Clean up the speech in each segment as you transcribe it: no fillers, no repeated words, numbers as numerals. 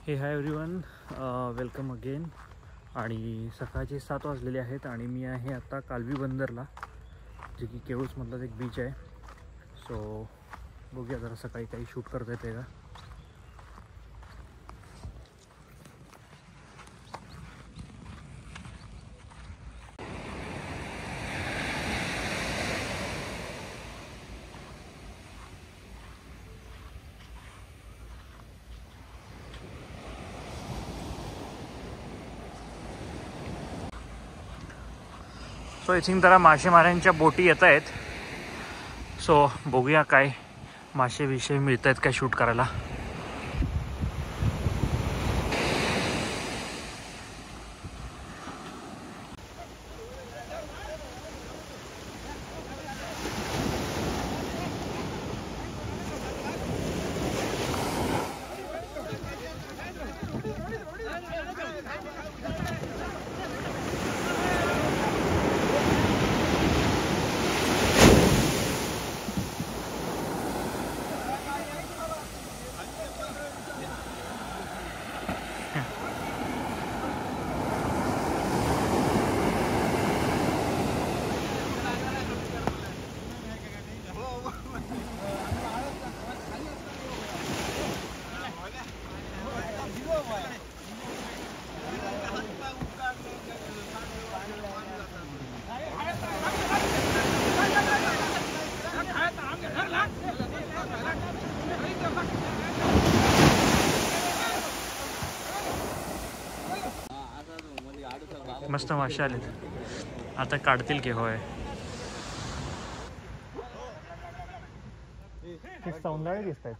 हे hi everyone, welcome again. आणि सकाळचे 7 वाजलेले आहेत आणि मी आहे आता कालवी बंदरला, जे की केळूसमधलाच एक बीच आहे. सो बघूया जरा सकाळी काही शूट करता येते का. सो आय थिंक जरा मासेमाऱ्यांच्या बोटी येत आहेत. सो बघूया काय मासे विषय मिळत आहेत काय शूट करायला. मस्त मासे आले, आता काढतील की. होय, सौंदर्य दिसत आहेत.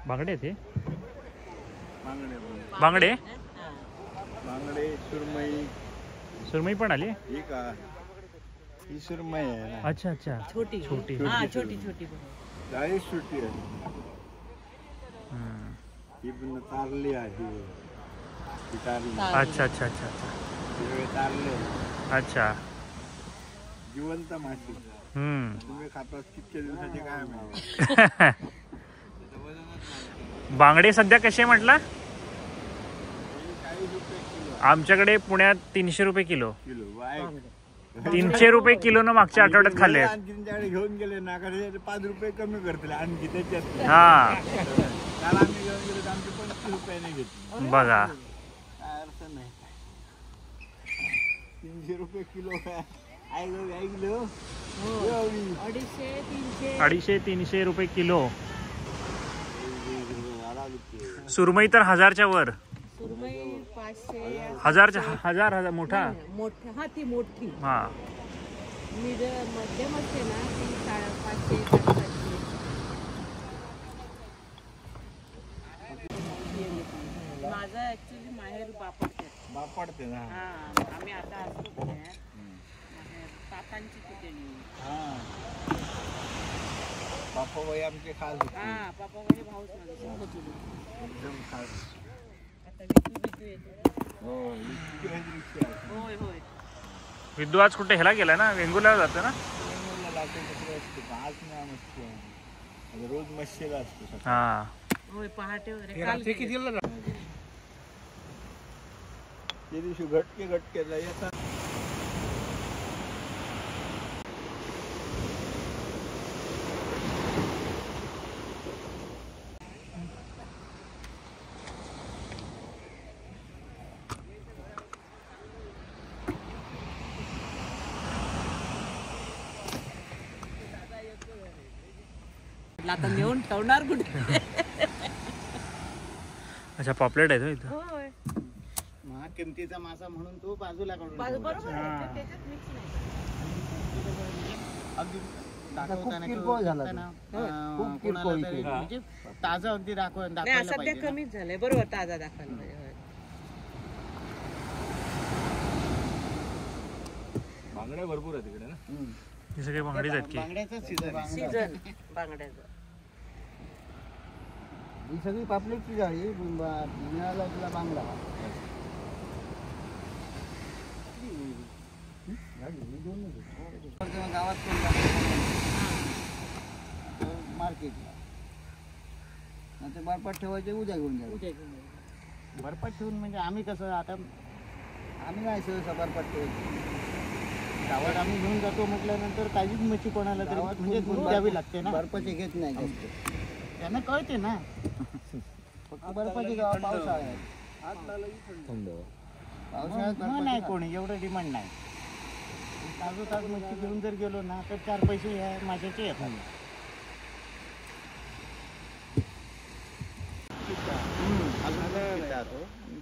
बांगडे ते बांगडे बांगडे सुरमई. सुरमई पण आली. ही सुरमई आहे. अच्छा अच्छा, छोटी छोटी छोटी छोटी छोटी आहे. ही पण तारली आहे. अच्छा अच्छा अच्छा अच्छा, तारले. अच्छा. जिवंत मासे. तुम्ही खातात कितक्या दिवसाचे काय माहिती. बांगडे सध्या कसे म्हटला? आमच्याकडे पुण्यात 300 रुपये किलो. 300 रुपये किलो न मागच्या आठवड्यात खाल्ले. तुमच्याकडे घेऊन गेले ना, 5 रुपये कमी करतील आणखी त्याच्यात. हा, काल आम्ही घेऊन गेलो, आमचे 25 रुपयाने घेतले. बघा, काय अर्थ नाही. 300 रुपये किलो काय ऐकलो. 250-300 रुपये किलो. सुरमई तर 1000च्या वर. 1000 मोठा. हा, ती मोठी. हा, मध्यम असते ना, ती 550-700. माझं ऍक्च्युली माहेर बापडते ना. आम्ही आता असतो पुण्यात. काकांची पुतणी. बापाबाई आमचे खास होते. पापाबाई भाऊच माझे एकदम खास. आता विकू येतो. होय होय. विद्दू आज कुठे ह्याला गेला ना, वेंगुर्ला जातो ना. आज नाही, रोज मच्छीला असतो. हा, होय, पहाटे वगैरे. कितीला ते दिवशी घटके येतात. आता नेऊन ठेवणार कुठे. अच्छा, पॉपलेट आहे तो इथं. होय, किमतीचा मासा म्हणून तो बाजूला काढून. बरोबर आहे, त्याच्यात मिक्स नाही. म्हणजे ताजा अगदी नाही, सध्या कमीच झालंय. बरोबर, ताजा दाखवायला पाहिजे. बांगड्या भरपूर आहे तिकडे ना. हे सगळे बांगडीच आहेत की. बांगड्याचा सीझन बांगड्याचा. ही सगळी पापलेटची जाळी. मिळाला तुला बांगडा. गावात मार्केटला आता बर्फात ठेवायचे उद्या घेऊन जाऊ. उद्या घेऊन येऊ. बर्फात ठेवून म्हणजे आम्ही कसं आता आम्ही नाही सहसा बर्फात ठेवायची. गावात आम्ही घेऊन जातो म्हटल्यानंतर काहीच मच्छी कोणाला तरी म्हणजे द्यावी लागते ना. बर्फाची घेत नाही जास्त. त्यांना कळते ना. फक्त बर्फाची गाव पावसाळ्यात. पावसाळ्यात नाही कोणी एवढं डिमांड नाही. ताजोताज मच्छी घेऊन जर गेलो ना तर 4 पैसे ह्या माशाचे येतात.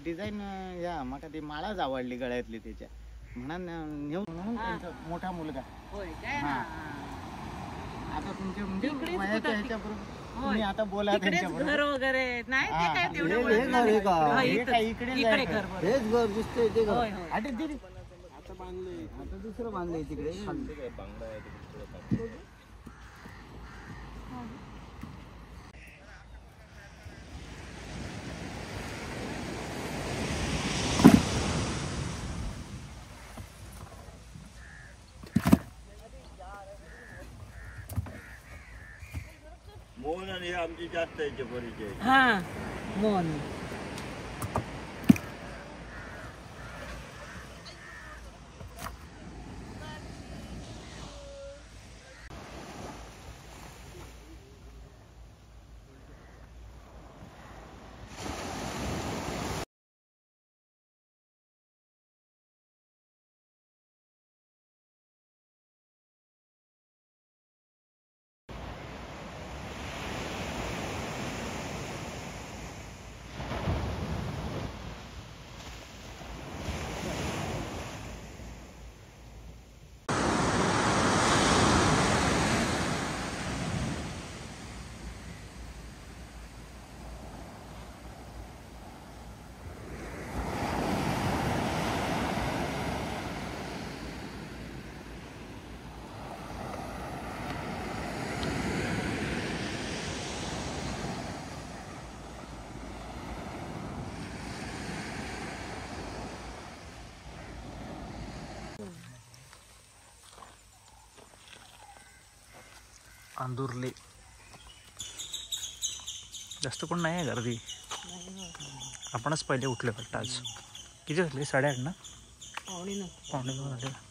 डिझाईन या मका ती माळाच आवडली गळ्यातली त्याच्या म्हणून नेऊ म्हणून त्यांचा मोठा मुलगा. होय काय हा. हा. आता तुमच्या म्हणजे इकडेच वयाच्या कुठं- ह्याच्याबरोबर होय. तुम्ही आता बोला इकडेच त्यांच्याबरोबर. घर वगैरे नाही ते हा. काय तेवढं हे ओळखलं घर नाही. आहे का? हा, हे इथं- काय इकडेच इकडे आहे घर का? बरोबर. हेच घर दिसतंय ते घर. होय, होय. आता दीदी आता बांधलंय आता दुसरं बांधलंय तिकडे मोहन आणि आमची जास्त याचे परिचय. हा मोहन आंदुर्ले जास्त कोण नाही आहे गर्दी. आपणच पहिले उठले वाटतं आज. किती वाजले? 8:30 ना? पाहुणे न 9:45 झाले.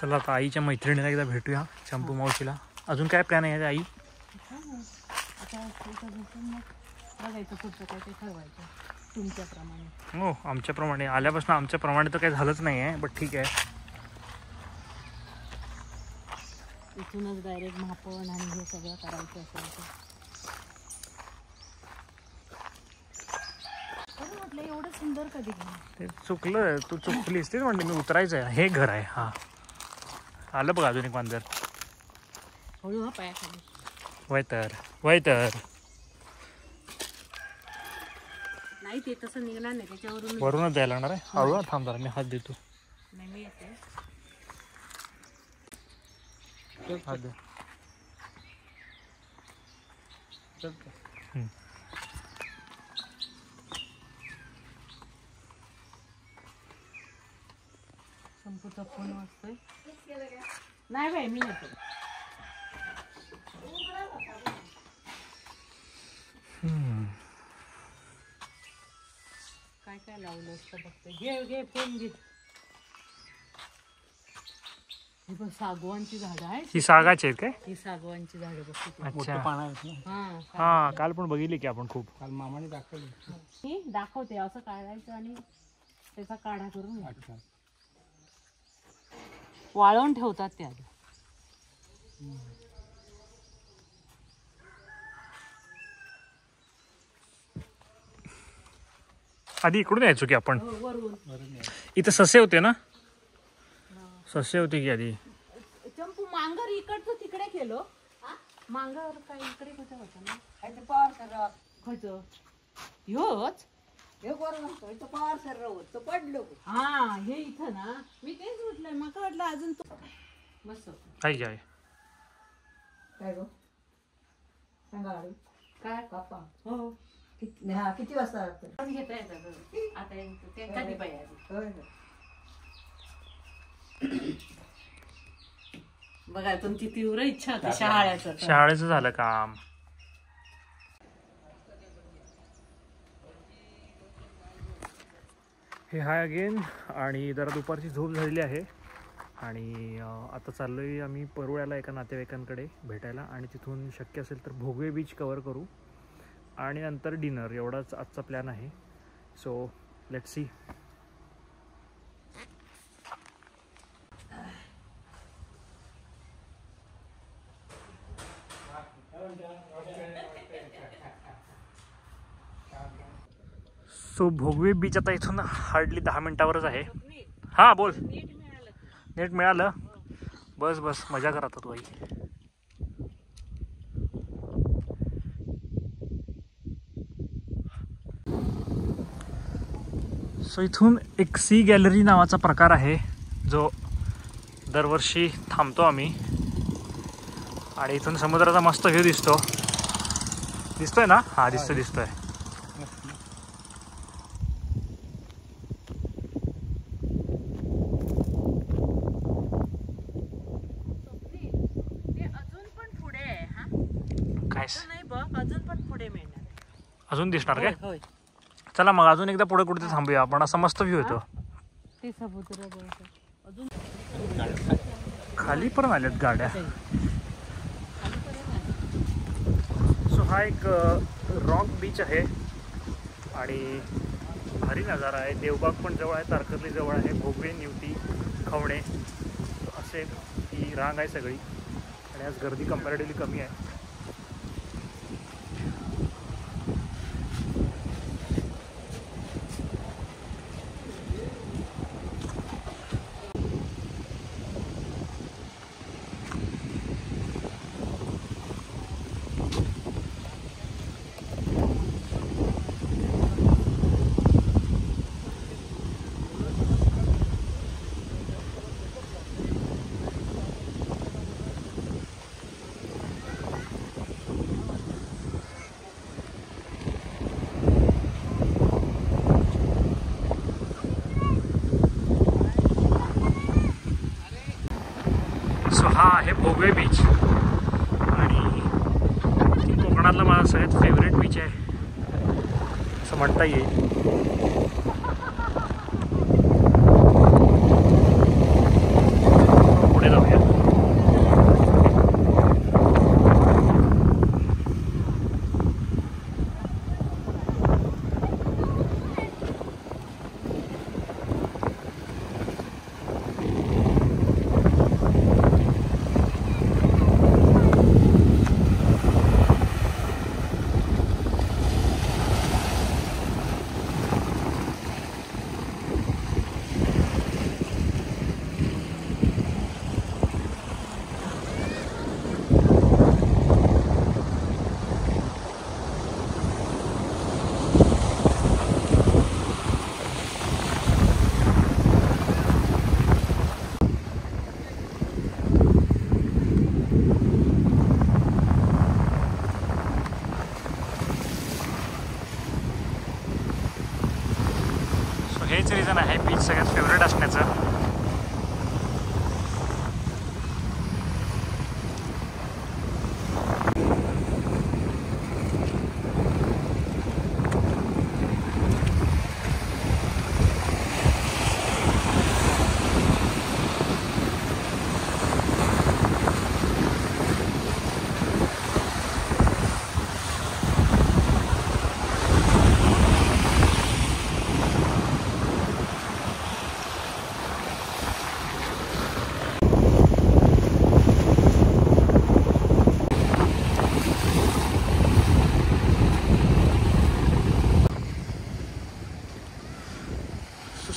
चला आता आईच्या मैत्रिणीला एकदा भेटूया, चंपू मावशीला. अजून काय प्लॅन आहे आई? आता इथं बसून मग बघायचं पुढचं काय ते ठरवायचं तुमच्याप्रमाणे. हो आमच्याप्रमाणे आल्यापासून आमच्याप्रमाणे तर काही झालंच नाही आहे, बट ठीक आहे. इथूनच डायरेक्ट मापन आणि हे सगळं करायचं असेल तर म्हटलं एवढं सुंदर कधी नाही. ते चुकलं, तू चुकलीस. तेच म्हणते मी उतरायचं आहे. हे घर आहे. हां आलं बघा अजून एक मांजर. हळू हा पायाखाली. वय तर नाही ते तसं निघणार नाही त्याच्यावरून. वरूनच द्यायला लागणार आहे. हळू थांब जरा, मी हात देतो. नाही मी येते. हात दे. संपूचा फोन वाजतोय. नाही बाई मी येते. काय काय लावलं असतं बघते. घे फोन घे. ही पण सागवानची झाडं आहेत. ही सागाची आहेत काय? ही सागवानची झाडं बघते. अच्छा हा हां काल पण बघितली की आपण खूप. काल मामाने दाखवली. ही दाखवते असं काढायचं आणि त्याचा काढा करून वाळवून ठेवतात त्या. आधी इकडून यायचो की आपण. वरून इथं ससे होते ना? ससे होते की आधी. चंपू मांगर इकडचं तिकडे केलो. मांगर काय इकडे कुठं होतं ना? खयचं ह्योच हा हे इथं ना. मी तेच म्हटलंय माका वाटलं अजून तो मस्त आहे काय? सांगा गाडी काय बाप्पा हो किती वाजता लागतं घेता येतं आता ते कधी पाहिजे होय बघा तुमची तीव्र इच्छा होती शहाळ्याचं शाळेचं झालं काम. हे हाय अगेन. आणि जरा दुपारची झोप झालेली आहे आणि आता चाललो आहे आम्ही परुळ्याला एका नातेवाईकांकडे भेटायला आणि तिथून शक्य असेल तर भोगवे बीच कवर करू आणि नंतर डिनर. एवढाच आजचा प्लॅन आहे. So let's see. So Bhogwe beach आता इथून हार्डली 10 मिनिटावरच आहे. हां बोल. नेट मिळालं. बस बस मजा कर आता तू आई. सो इथून एक सी गॅलरी नावाचा प्रकार आहे जो दरवर्षी थांबतो आम्ही आणि इथून समुद्राचा मस्त व्ह्यू दिसतोय ना. हा दिसतोय. अजून दिसणार काय. चला मग अजून एकदा पुढे कुठे थांबूया आपण. असा मस्त व्ह्यू येतो. खाली पण आल्यात गाड्या. सो हा एक रॉक बीच आहे आणि भारी नजारा आहे. देवबाग पण जवळ आहे, तारकर्ली जवळ आहे, भोगवे, निवती, खवणे असे ही रांग आहे सगळी. आणि आज गर्दी कम्पॅरेटिव्हली कमी आहे. हा आहे भोगवे बीच आणि कोकणातला माझा सगळ्यात फेवरेट बीच आहे असं म्हणता येईल. पुढे जाऊया. हेच रिझन आहे बीच सगळ्यात फेवरेट असण्याचं.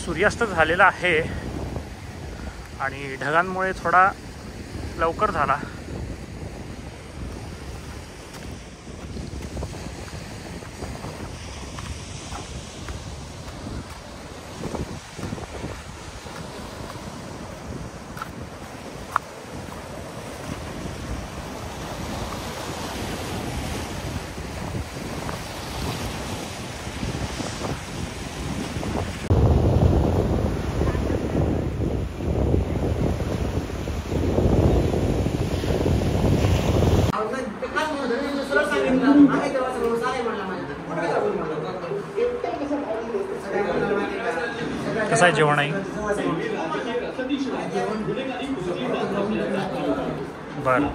सूर्यास्त झालेला आहे आणि ढगांमुळे थोडा लवकर झाला. जेवण आहे? बरं